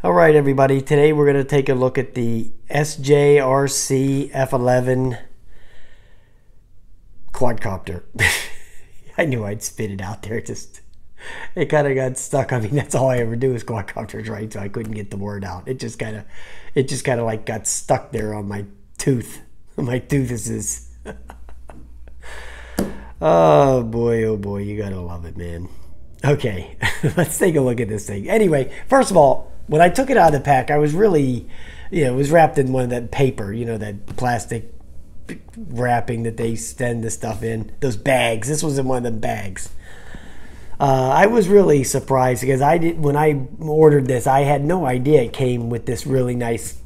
All right, everybody. Today we're going to take a look at the SJRC F11 quadcopter. I knew I'd spit it out there. It kind of got stuck. I mean, that's all I ever do is quadcopters, right? So I couldn't get the word out. It just kind of like got stuck there on my tooth. My tooth is oh boy, you gotta love it, man. Okay, let's take a look at this thing. Anyway, first of all, when I took it out of the pack, I was really, it was wrapped in one of that paper, that plastic wrapping that they send the stuff in. Those bags. This was in one of them bags. I was really surprised because when I ordered this, I had no idea it came with this really nice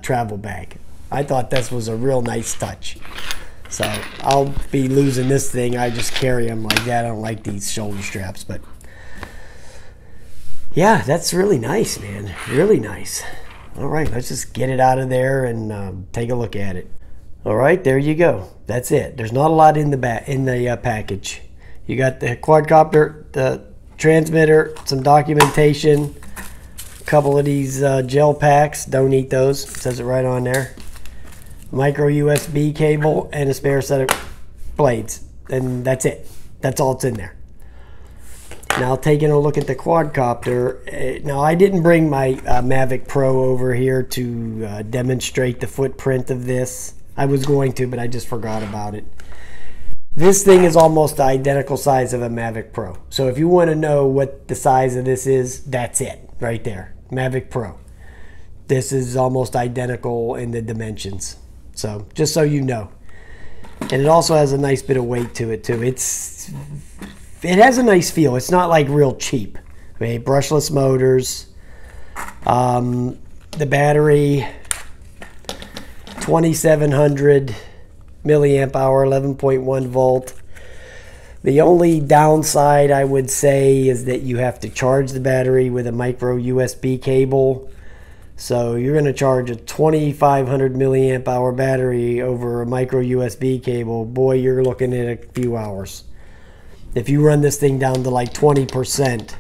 travel bag. I thought this was a real nice touch. So I'll be losing this thing. I just carry them like that. I don't like these shoulder straps, but yeah, that's really nice, man. Really nice. All right, let's just get it out of there and take a look at it. All right, there you go. That's it. There's not a lot in the package. You got the quadcopter, the transmitter, some documentation, a couple of these gel packs. Don't eat those. It says it right on there. Micro USB cable and a spare set of blades, and that's it. That's all that's in there. Now, taking a look at the quadcopter. Now, I didn't bring my Mavic Pro over here to demonstrate the footprint of this. I was going to, but I just forgot about it. This thing is almost the identical size of a Mavic Pro. So if you want to know what the size of this is, that's it right there. Mavic Pro. This is almost identical in the dimensions. So just so you know. And it also has a nice bit of weight to it too. It has a nice feel. It's not like real cheap. Okay, brushless motors. The battery, 2700 milliamp hour, 11.1 volt. The only downside I would say is that you have to charge the battery with a micro USB cable. So you're going to charge a 2500 milliamp hour battery over a micro USB cable. Boy, you're looking at a few hours. If you run this thing down to like 20%,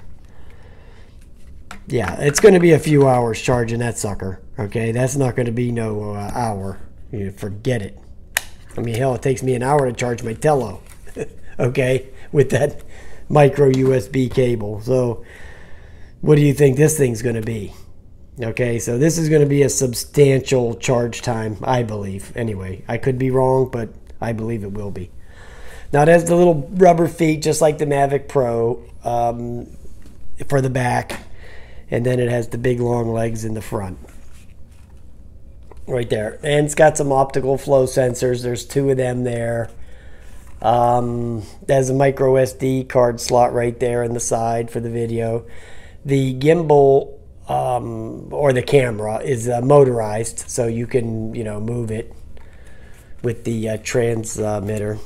yeah, it's going to be a few hours charging that sucker. Okay, that's not going to be no hour. Forget it. I mean, hell, it takes me an hour to charge my Tello. Okay, with that micro USB cable. So what do you think this thing's going to be? Okay, so this is going to be a substantial charge time, I believe. Anyway, I could be wrong, but I believe it will be. Now, it has the little rubber feet, just like the Mavic Pro, for the back. And then it has the big long legs in the front. Right there. And it's got some optical flow sensors. There's two of them there. There's a micro SD card slot right there in the side for the video. The gimbal, or the camera, is motorized, so you can, move it with the transmitter.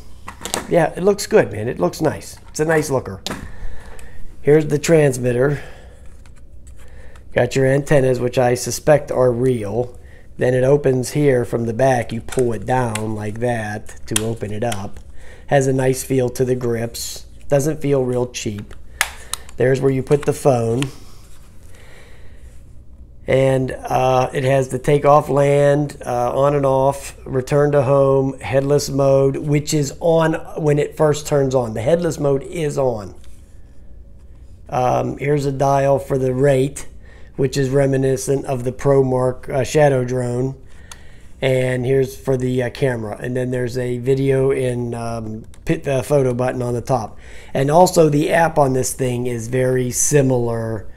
Yeah, it looks good, man. It looks nice. It's a nice looker. Here's the transmitter. Got your antennas, which I suspect are real. Then it opens here from the back. You pull it down like that to open it up. Has a nice feel to the grips. Doesn't feel real cheap. There's where you put the phone. And it has the takeoff, land, on and off, return to home, headless mode, which is on when it first turns on. The headless mode is on. Here's a dial for the rate, which is reminiscent of the ProMark Shadow drone. And here's for the camera. And then there's a video and photo button on the top. And also the app on this thing is very similar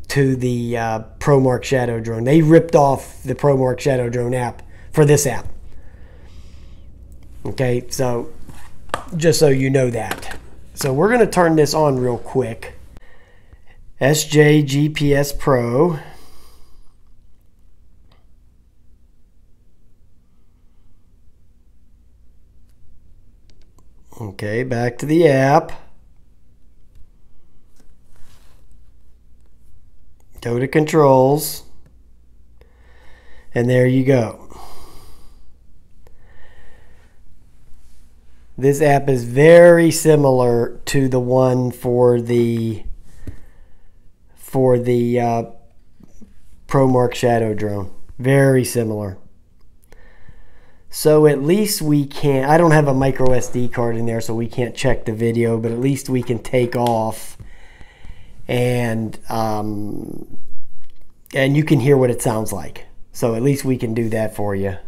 to the ProMark Shadow drone. They ripped off the ProMark Shadow drone app for this app. Okay, so just so you know that. So we're going to turn this on real quick. SJ GPS Pro. Okay, back to the app. Go to controls, and there you go. This app is very similar to the one for the ProMark Shadow drone. Very similar. So at least we can, I don't have a micro SD card in there, so we can't check the video, but at least we can take off and you can hear what it sounds like. So at least we can do that for you.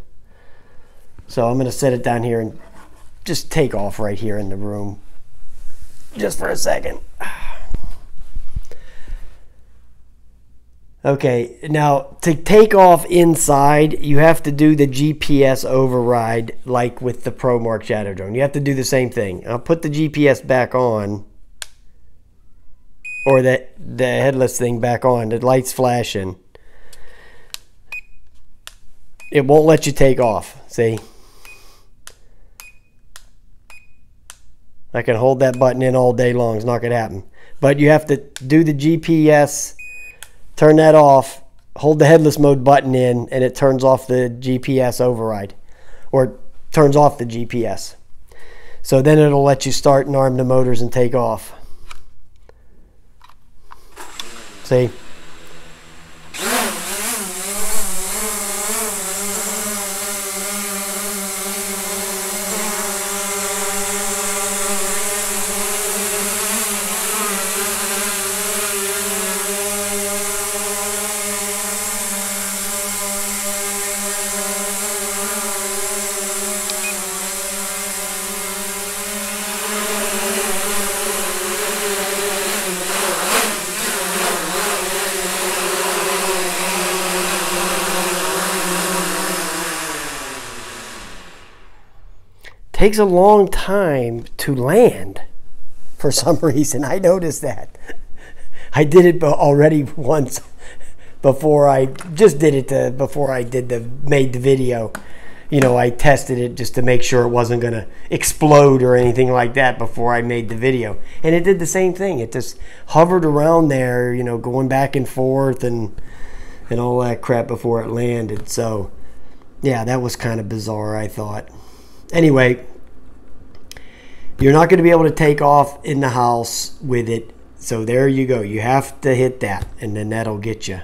So I'm going to set it down here and just take off right here in the room just for a second. Okay, now to take off inside, you have to do the GPS override like with the ProMark Shadow drone. You have to do the same thing. I'll put the GPS back on, or the headless thing back on. The light's flashing. It won't let you take off. See? I can hold that button in all day long. It's not going to happen. But you have to do the GPS. Turn that off, hold the headless mode button in, and it turns off the GPS override, or turns off the GPS. So then it'll let you start and arm the motors and take off. See? Takes a long time to land for some reason. I noticed that. I did it already once before I just did it before I made the video. You know, I tested it just to make sure it wasn't going to explode or anything like that before I made the video. And it did the same thing. It just hovered around there, you know, going back and forth and all that crap before it landed. So, yeah, that was kind of bizarre, I thought. Anyway, you're not going to be able to take off in the house with it. So there you go. You have to hit that, and then that'll get you.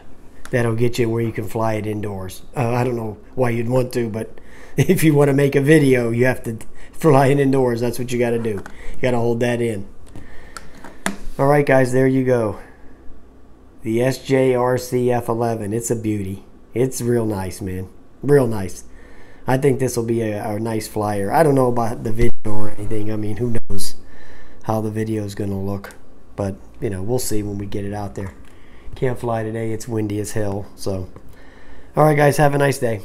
That'll get you where you can fly it indoors. I don't know why you'd want to, but if you want to make a video, you have to fly it indoors. That's what you got to do. You got to hold that in. All right, guys, there you go. The SJRC F11. It's a beauty. It's real nice, man. Real nice. I think this will be a nice flyer. I don't know about the video or anything. I mean, who knows how the video is going to look. But, you know, we'll see when we get it out there. Can't fly today. It's windy as hell. So, all right, guys, have a nice day.